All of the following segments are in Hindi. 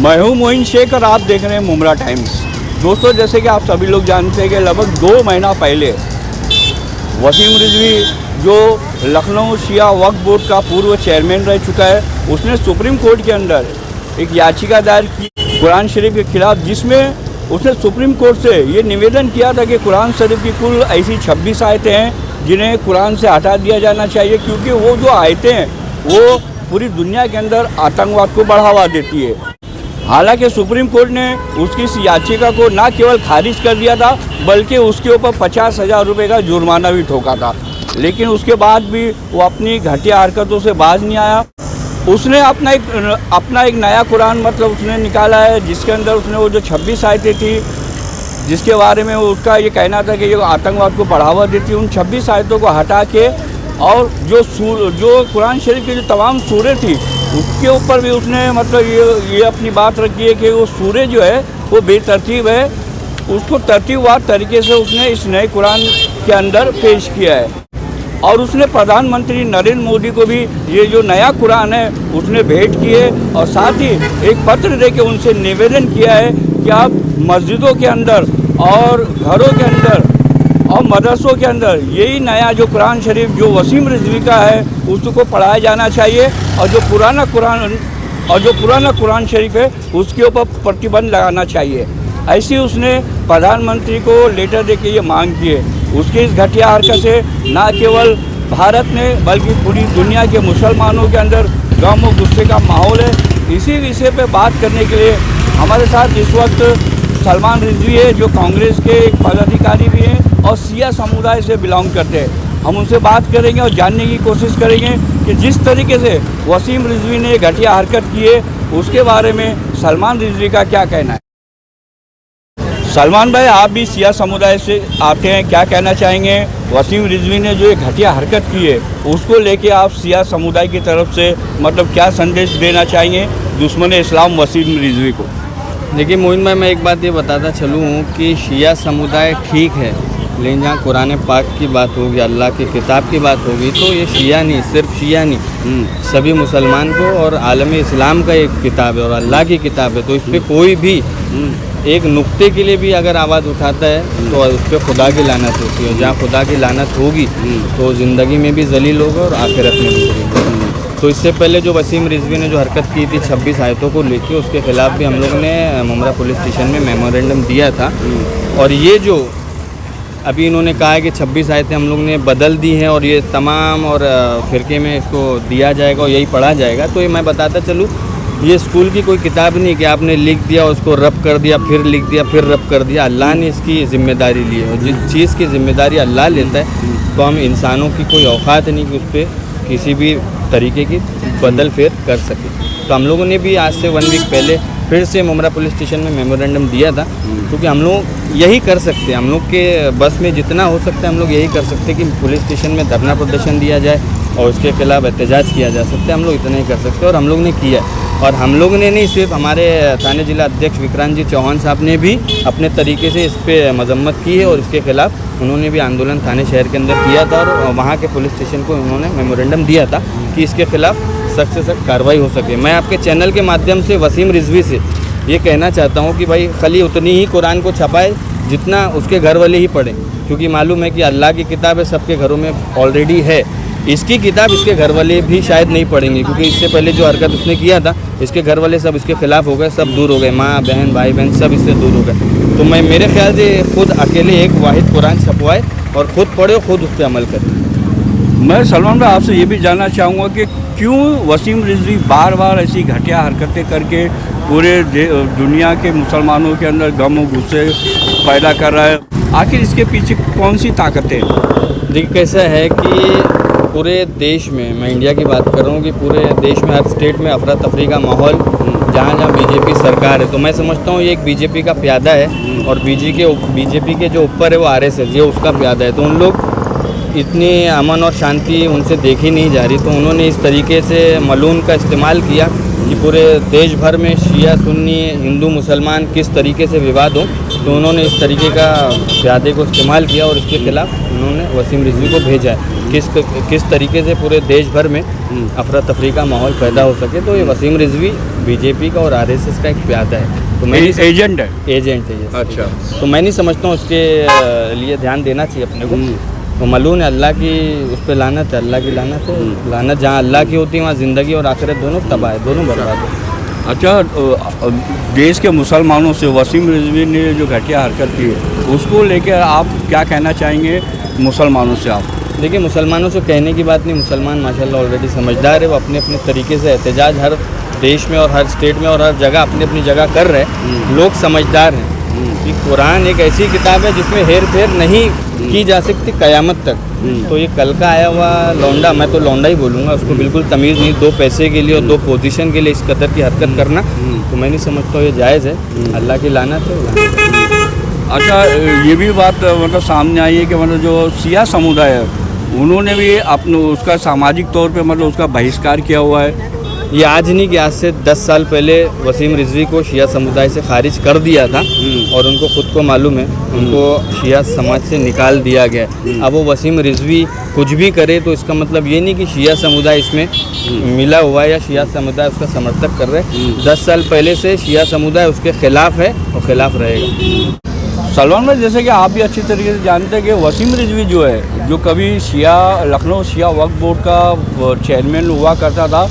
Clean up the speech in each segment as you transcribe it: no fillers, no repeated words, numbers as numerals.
मैं हूं मोइन शेख और आप देख रहे हैं मुमरा टाइम्स। दोस्तों, जैसे कि आप सभी लोग जानते हैं कि लगभग 2 महीना पहले वसीम रिजवी जो लखनऊ शिया वक्फ बोर्ड का पूर्व चेयरमैन रह चुका है, उसने सुप्रीम कोर्ट के अंदर एक याचिका दायर की कुरान शरीफ के खिलाफ, जिसमें उसने सुप्रीम कोर्ट से ये निवेदन किया था कि कुरान शरीफ की कुल ऐसी 26 आयतें हैं जिन्हें कुरान से हटा दिया जाना चाहिए, क्योंकि वो जो आयतें हैं वो पूरी दुनिया के अंदर आतंकवाद को बढ़ावा देती है। हालांकि सुप्रीम कोर्ट ने उसकी इस याचिका को न केवल खारिज कर दिया था, बल्कि उसके ऊपर 50,000 रुपये का जुर्माना भी ठोका था। लेकिन उसके बाद भी वो अपनी घटिया हरकतों से बाज नहीं आया। उसने अपना एक नया कुरान उसने निकाला है, जिसके अंदर उसने वो जो 26 आयतें थी जिसके बारे में उसका ये कहना था कि ये आतंकवाद को बढ़ावा देती है, उन 26 आयतों को हटा के और जो कुरान शरीफ की जो तमाम सूरें थी उसके ऊपर भी उसने ये अपनी बात रखी है कि वो सूरे जो है वो बेतरतीब है, उसको तरतीबवार तरीके से उसने इस नए कुरान के अंदर पेश किया है। और उसने प्रधानमंत्री नरेंद्र मोदी को भी ये जो नया कुरान है उसने भेंट किए और साथ ही एक पत्र दे के उनसे निवेदन किया है कि आप मस्जिदों के अंदर और घरों के अंदर और मदरसों के अंदर यही नया जो कुरान शरीफ जो वसीम रिजवी का है उसको पढ़ाया जाना चाहिए, और जो पुराना कुरान शरीफ है उसके ऊपर प्रतिबंध लगाना चाहिए। ऐसी उसने प्रधानमंत्री को लेटर दे के ये मांग की है। उसकी इस घटिया हरकत से न केवल भारत ने बल्कि पूरी दुनिया के मुसलमानों के अंदर गम और गुस्से का माहौल है। इसी विषय पे बात करने के लिए हमारे साथ इस वक्त सलमान रिजवी है, जो कांग्रेस के एक पदाधिकारी भी हैं और शिया समुदाय से बिलोंग करते हैं। हम उनसे बात करेंगे और जानने की कोशिश करेंगे कि जिस तरीके से वसीम रिजवी ने घटिया हरकत की है उसके बारे में सलमान रिजवी का क्या कहना है। सलमान भाई, आप भी शिया समुदाय से आते हैं, क्या कहना चाहेंगे? वसीम रिजवी ने जो एक घटिया हरकत की है उसको लेके आप शिया समुदाय की तरफ से क्या संदेश देना चाहेंगे दुश्मन इस्लाम वसीम रिजवी को? देखिए मोइन भाई, मैं एक बात ये बताता चलूँ कि शिया समुदाय ठीक है, लेकिन जहाँ कुरान पाक की बात होगी, अल्लाह की किताब की बात होगी, तो ये शिया नहीं, सिर्फ शिया नहीं, सभी मुसलमान को और आलम इस्लाम का एक किताब है और अल्लाह की किताब है। तो इस पर कोई भी एक नुक्ते के लिए भी अगर आवाज़ उठाता है तो उस पर खुदा की लानत होती है। जहाँ खुदा की लानत होगी तो ज़िंदगी में भी जलील होगा और आखिरत में भी जलील होगा। तो इससे पहले जो वसीम रिजवी ने जो हरकत की थी 26 आयतों को लेकर, उसके खिलाफ भी हम लोगों ने मुमरा पुलिस स्टेशन में मेमोरेंडम दिया था। और ये जो अभी इन्होंने कहा है कि 26 आयतें हम लोग ने बदल दी हैं और ये तमाम और फ़िरके में इसको दिया जाएगा और यही पढ़ा जाएगा, तो ये मैं बताता चलूँ, ये स्कूल की कोई किताब नहीं कि आपने लिख दिया, उसको रब कर दिया, फिर लिख दिया, फिर रब कर दिया। अल्लाह ने इसकी ज़िम्मेदारी ली है और जिस चीज़ की ज़िम्मेदारी अल्लाह लेता है तो हम इंसानों की कोई औकात नहीं कि उस पर किसी भी तरीके की बदल फेर कर सके। तो हम लोगों ने भी आज से 1 वीक पहले फिर से मुमरा पुलिस स्टेशन में मेमोरेंडम दिया था, क्योंकि हम लोग यही कर सकते हैं, हम लोग के बस में जितना हो सकता है हम लोग यही कर सकते हैं कि पुलिस स्टेशन में धरना प्रदर्शन दिया जाए और उसके खिलाफ एहतजाज किया जा सकता है। हम लोग इतना ही कर सकते हैं और हम लोग ने किया है। और हम लोग ने नहीं, सिर्फ हमारे थाने जिला अध्यक्ष विक्रांत जी चौहान साहब ने भी अपने तरीके से इस पर मजम्मत की है और इसके खिलाफ उन्होंने भी आंदोलन थाने शहर के अंदर किया था और वहाँ के पुलिस स्टेशन को उन्होंने मेमोरेंडम दिया था कि इसके खिलाफ सख्त से सख्त कार्रवाई हो सके। मैं आपके चैनल के माध्यम से वसीम रिजवी से ये कहना चाहता हूँ कि भाई खाली उतनी ही कुरान को छपाए जितना उसके घर वाले ही पढ़ें, क्योंकि मालूम है कि अल्लाह की किताब है, सबके घरों में ऑलरेडी है। इसकी किताब इसके घर वाले भी शायद नहीं पढ़ेंगे, क्योंकि इससे पहले जो हरकत उसने किया था इसके घर वाले सब इसके खिलाफ हो गए, सब दूर हो गए, माँ बहन भाई बहन सब इससे दूर हो गए। तो मैं मेरे ख्याल से खुद अकेले एक वाहिद कुरान छपवाए और ख़ुद पढ़े और ख़ुद उस पर अमल करे। मैं सलमान भाई आपसे ये भी जानना चाहूँगा कि क्यों वसीम रिजवी बार बार ऐसी घटिया हरकतें करके पूरे दुनिया के मुसलमानों के अंदर गम और गुस्से पैदा कर रहा है? आखिर इसके पीछे कौन सी ताकतें? देखिए कैसा है कि पूरे देश में, मैं इंडिया की बात कर रहा हूँ, कि पूरे देश में हर स्टेट में अफरा तफरी का माहौल, जहाँ जहाँ बीजेपी सरकार है, तो मैं समझता हूँ ये एक बीजेपी का प्यादा है और बीजेपी के जो ऊपर है वो RSS, ये उसका प्यादा है। तो उन लोग इतनी अमन और शांति उनसे देखी नहीं जा रही, तो उन्होंने इस तरीके से मलून का इस्तेमाल किया कि पूरे देश भर में शिया सुन्नी हिंदू मुसलमान किस तरीके से विवाद हो, तो उन्होंने इस तरीके का प्यादे को इस्तेमाल किया और इसके खिलाफ उन्होंने वसीम रिजवी को भेजा है। किस तरीके से पूरे देश भर में अफरा तफरी का माहौल पैदा हो सके। तो ये वसीम रिजवी बीजेपी का और आरएसएस का एक प्यादा है, तो मैं एजेंट है। एजेंट है ये। अच्छा। तो मैं नहीं समझता हूँ उसके लिए ध्यान देना चाहिए अपने को। तो मालूम है अल्लाह की उस पर लानत है, अल्लाह की लानत है। लानत जहाँ अल्लाह की होती है वहाँ ज़िंदगी और आखिरत दोनों तबाह है, दोनों बर्बाद है। अच्छा, देश के मुसलमानों से वसीम रिजवी ने जो घटिया हरकत की है उसको लेकर आप क्या कहना चाहेंगे मुसलमानों से आप? देखिए, मुसलमानों से कहने की बात नहीं, मुसलमान माशाल्लाह ऑलरेडी समझदार है। वो अपने अपने तरीके से एहतजाज हर देश में और हर स्टेट में और हर जगह अपनी अपनी जगह कर रहे हैं। लोग समझदार हैं कि कुरान एक ऐसी किताब है जिसमें हेर फेर नहीं की जा सकती क़यामत तक। तो ये कल का आया हुआ लौंडा, मैं तो लौंडा ही बोलूँगा, उसको बिल्कुल तमीज़ नहीं, 2 पैसे के लिए और 2 पोजीशन के लिए इस कदर की हरकत करना, तो मैं नहीं समझता ये जायज़ है। अल्लाह की लानत है। अच्छा, ये भी बात मतलब सामने आई है कि मतलब जो शिया समुदाय है उन्होंने भी अपने उसका सामाजिक तौर पे मतलब उसका बहिष्कार किया हुआ है। ये आज नहीं कि आज से 10 साल पहले वसीम रिजवी को शिया समुदाय से खारिज कर दिया था और उनको ख़ुद को मालूम है, उनको शिया समाज से निकाल दिया गया है। अब वो वसीम रिजवी कुछ भी करे तो इसका मतलब ये नहीं कि शिया समुदाय इसमें मिला हुआ है या शिया समुदाय उसका समर्थक कर रहे हैं। 10 साल पहले से शिया समुदाय उसके खिलाफ है और खिलाफ रहेगा। सलमान भाई, जैसे कि आप भी अच्छी तरीके से जानते हैं कि वसीम रिजवी जो है, जो कभी लखनऊ शिया वक्फ बोर्ड का चेयरमैन हुआ करता था,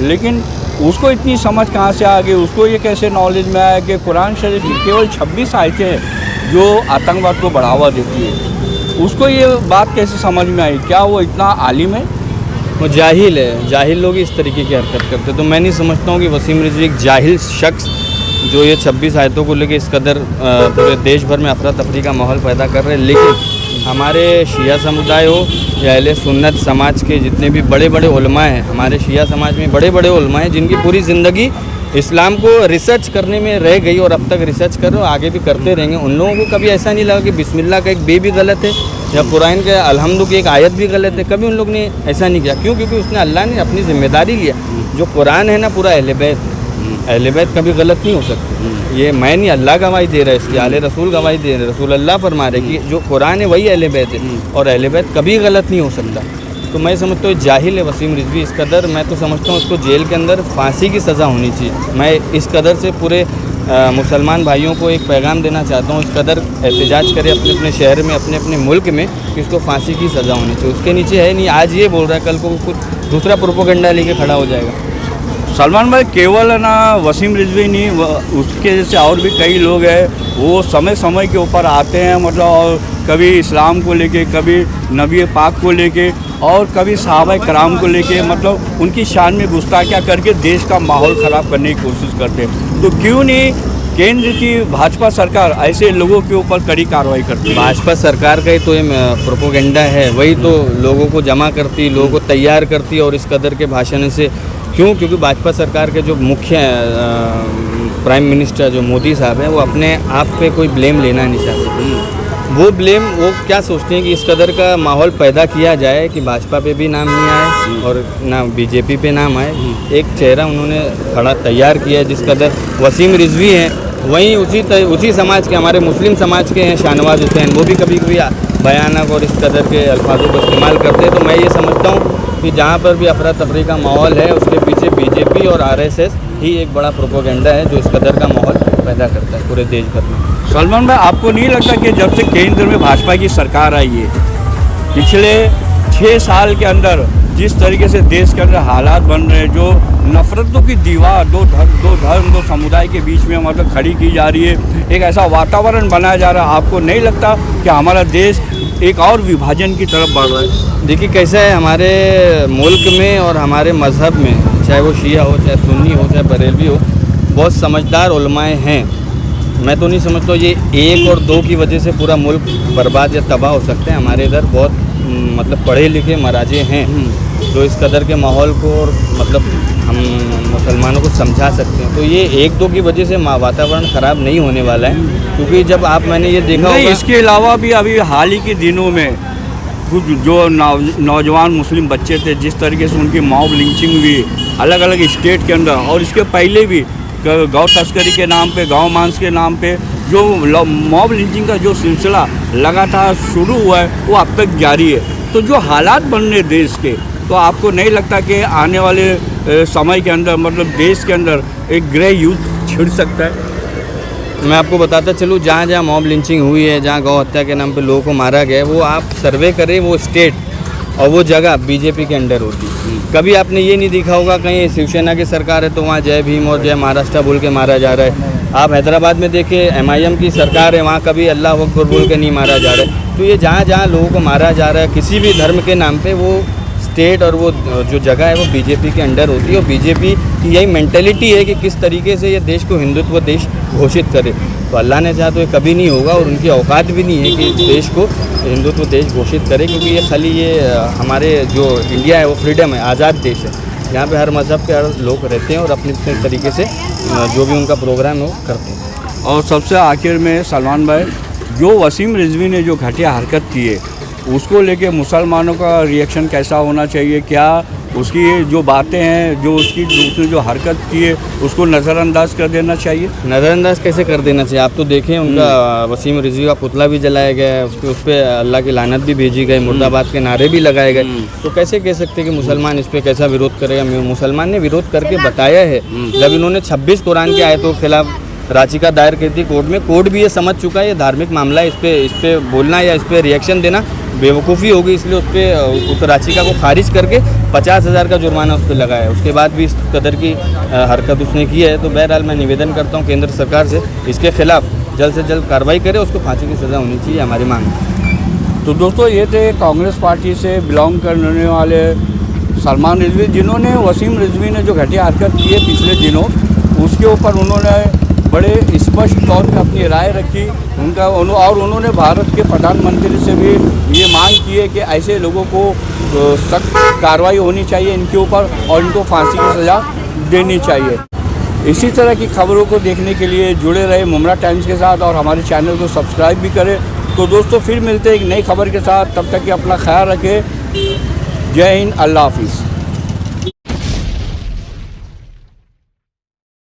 लेकिन उसको इतनी समझ कहाँ से आ गई, उसको ये कैसे नॉलेज में आया कि कुरान शरीफ की केवल 26 आयतें हैं जो आतंकवाद को बढ़ावा देती है, उसको ये बात कैसे समझ में आई? क्या वो इतना आलिम है? वो जाहिल है, जाहिल लोग इस तरीके की हरकत करते। तो मैं नहीं समझता हूँ कि वसीम रिजवी एक जाहिल शख्स जो ये 26 आयतों को लेकर इस कदर पूरे देश भर में अफरा तफरी का माहौल पैदा कर रहे हैं। लेकिन हमारे शिया समुदाय हो या अहले सुन्नत समाज के जितने भी बड़े बड़े उलमा हैं, हमारे शिया समाज में बड़े बड़े उलमा हैं जिनकी पूरी ज़िंदगी इस्लाम को रिसर्च करने में रह गई और अब तक रिसर्च कर रहे हो, आगे भी करते रहेंगे। उन लोगों को कभी ऐसा नहीं लगा कि बिस्मिल्लाह का एक बे भी गलत है या कुरान के अल्हम्दु की एक आयत भी गलत है। कभी उन लोग ने ऐसा नहीं किया। क्यों? क्योंकि उसने अल्लाह ने अपनी जिम्मेदारी लिया। जो कुरान है ना, पूरा अहले बैत है। अहले बैत कभी गलत नहीं हो सकती। ये मैं नहीं, अल्लाह गवाही दे रहा है, इसकी आले रसूल गवाही दे रहे, रसूल अल्लाह फरमा रहे कि जो कुरान है वही अहले बैत है और अहले बैत कभी गलत नहीं हो सकता। तो मैं समझता हूँ जाहिल है वसीम रिजवी इस कदर। मैं तो समझता हूँ उसको जेल के अंदर फांसी की सज़ा होनी चाहिए। मैं इस कदर से पूरे मुसलमान भाइयों को एक पैगाम देना चाहता हूँ, इस कदर एहतजाज करे अपने अपने शहर में, अपने अपने मुल्क में, कि उसको फांसी की सज़ा होनी चाहिए। उसके नीचे है नहीं, आज ये बोल रहा है, कल को कुछ दूसरा प्रोपोगंडा लेके खड़ा हो जाएगा। सलमान भाई, केवल है ना वसीम रिजवी नहीं, उसके जैसे और भी कई लोग हैं, वो समय समय के ऊपर आते हैं, मतलब और कभी इस्लाम को लेके, कभी नबी पाक को लेके और कभी सहाबा कराम को लेके, मतलब उनकी शान में गुस्ताखियाँ करके देश का माहौल ख़राब करने की कोशिश करते हैं। तो क्यों नहीं केंद्र की भाजपा सरकार ऐसे लोगों के ऊपर कड़ी कार्रवाई करती है? भाजपा सरकार का ही तो ये प्रोपोगंडा है, वही तो लोगों को जमा करती, लोगों को तैयार करती और इस कदर के भाषण से। क्यों? क्योंकि भाजपा सरकार के जो मुख्य प्राइम मिनिस्टर जो मोदी साहब हैं, वो अपने आप पे कोई ब्लेम लेना नहीं चाहते। वो ब्लेम, वो क्या सोचते हैं कि इस कदर का माहौल पैदा किया जाए कि भाजपा पे भी नाम नहीं आए और ना बीजेपी पे नाम आए। एक चेहरा उन्होंने खड़ा तैयार किया है जिस कदर वसीम रिजवी हैं, वहीं उसी समाज के, हमारे मुस्लिम समाज के हैं शाहनवाज हुसैन, वो भी कभी कभी भयानक और इस कदर के अल्फाजों को इस्तेमाल करते हैं। तो मैं ये समझता हूँ कि जहाँ पर भी अफरा तफरी का माहौल है उसके पीछे बीजेपी और आरएसएस ही एक बड़ा प्रोपोगंडा है जो इस कदर का माहौल पैदा करता है पूरे देश भर में। सलमान भाई, आपको नहीं लगता कि जब से केंद्र में भाजपा की सरकार आई है, पिछले 6 साल के अंदर जिस तरीके से देश के अंदर हालात बन रहे हैं, जो नफरतों की दीवार दो धर्म दो समुदाय के बीच में मतलब खड़ी की जा रही है, एक ऐसा वातावरण बनाया जा रहा है, आपको नहीं लगता कि हमारा देश एक और विभाजन की तरफ बढ़ रहा है? देखिए कैसा है, हमारे मुल्क में और हमारे मज़हब में, चाहे वो शिया हो, चाहे सुन्नी हो, चाहे बरेलवी हो, बहुत समझदार उलमाए हैं। मैं तो नहीं समझता ये 1 और 2 की वजह से पूरा मुल्क बर्बाद या तबाह हो सकते हैं। हमारे इधर बहुत मतलब पढ़े लिखे मराजे हैं जो इस कदर के माहौल को और मतलब हम मुसलमानों को समझा सकते हैं। तो ये 1-2 की वजह से वातावरण ख़राब नहीं होने वाला है, क्योंकि जब मैंने ये देखा होगा, इसके अलावा भी अभी हाल ही के दिनों में कुछ जो नौजवान मुस्लिम बच्चे थे, जिस तरीके से उनकी मॉब लिंचिंग हुई अलग अलग स्टेट के अंदर, और इसके पहले भी गौ तस्करी के नाम पे, गौ मांस के नाम पे जो मॉब लिंचिंग का जो सिलसिला लगातार शुरू हुआ है वो अब तक जारी है। तो जो हालात बन रहे देश के, तो आपको नहीं लगता कि आने वाले समय के अंदर मतलब देश के अंदर एक ग्रे युद्ध छिड़ सकता है? मैं आपको बताता चलूँ, जहाँ जहाँ मॉब लिंचिंग हुई है, जहाँ गौ हत्या के नाम पे लोगों को मारा गया है, वो आप सर्वे करें, वो स्टेट और वो जगह बीजेपी के अंडर होती है। कभी आपने ये नहीं देखा होगा कहीं शिवसेना की सरकार है तो वहाँ जय भीम और जय महाराष्ट्र बोल के मारा जा रहा है। आप हैदराबाद में देखिए MIM की सरकार है, वहाँ कभी अल्लाह अकबर बोल के नहीं मारा जा रहा है। तो ये जहाँ जहाँ लोगों को मारा जा रहा है किसी भी धर्म के नाम पे, वो स्टेट और वो जो जगह है वो बीजेपी के अंडर होती है। और बीजेपी की यही मेंटेलिटी है कि किस तरीके से ये देश को हिंदुत्व देश घोषित करे। तो अल्लाह ने चाहा तो ये कभी नहीं होगा और उनकी औकात भी नहीं है कि इस देश को हिंदुत्व देश घोषित करे, क्योंकि ये खाली ये हमारे जो इंडिया है वो फ्रीडम है, आज़ाद देश है। यहाँ पे हर मज़हब के हर लोग रहते हैं और अपने तरीके से जो भी उनका प्रोग्राम है वो करते हैं। और सबसे आखिर में सलमान भाई, जो वसीम रिजवी ने जो घटिया हरकत की है उसको लेके मुसलमानों का रिएक्शन कैसा होना चाहिए? क्या उसकी जो बातें हैं, जो उसने जो हरकत की है उसको नज़रअंदाज कर देना चाहिए? नज़रअंदाज कैसे कर देना चाहिए? आप तो देखें उनका वसीम रिजवी का पुतला भी जलाया गया है, उस पर अल्लाह की लानत भी भेजी गई, मुर्दाबाद के नारे भी लगाए गए। तो कैसे कह सकते हैं कि मुसलमान इस पर कैसा विरोध करेगा? मुसलमान ने विरोध करके बताया है। जब इन्होंने 26 कुरान की आयतों के खिलाफ याचिका दायर की थी कोर्ट में, कोर्ट भी ये समझ चुका है ये धार्मिक मामला है, इस पर बोलना या इस पर रिएक्शन देना बेवकूफ़ी होगी, इसलिए उस पर उस याचिका को खारिज करके 50,000 का जुर्माना उस पर लगाया है। उसके बाद भी इस कदर की हरकत उसने की है। तो बहरहाल मैं निवेदन करता हूँ केंद्र सरकार से, इसके खिलाफ जल्द से जल्द कार्रवाई करे, उसको फांसी की सज़ा होनी चाहिए, हमारी मांग है। तो दोस्तों, ये थे कांग्रेस पार्टी से बिलोंग करने वाले सलमान रिजवी, जिन्होंने वसीम रिजवी ने जो घटिया हरकत की है पिछले दिनों, उसके ऊपर उन्होंने बड़े स्पष्ट तौर पे अपनी राय रखी और उन्होंने भारत के प्रधानमंत्री से भी ये मांग की है कि ऐसे लोगों को सख्त कार्रवाई होनी चाहिए इनके ऊपर और इनको फांसी की सज़ा देनी चाहिए। इसी तरह की खबरों को देखने के लिए जुड़े रहे मुमरा टाइम्स के साथ और हमारे चैनल को सब्सक्राइब भी करें। तो दोस्तों, फिर मिलते हैं एक नई खबर के साथ, तब तक कि अपना ख्याल रखें। जय हिंद, अल्लाह हाफिज़।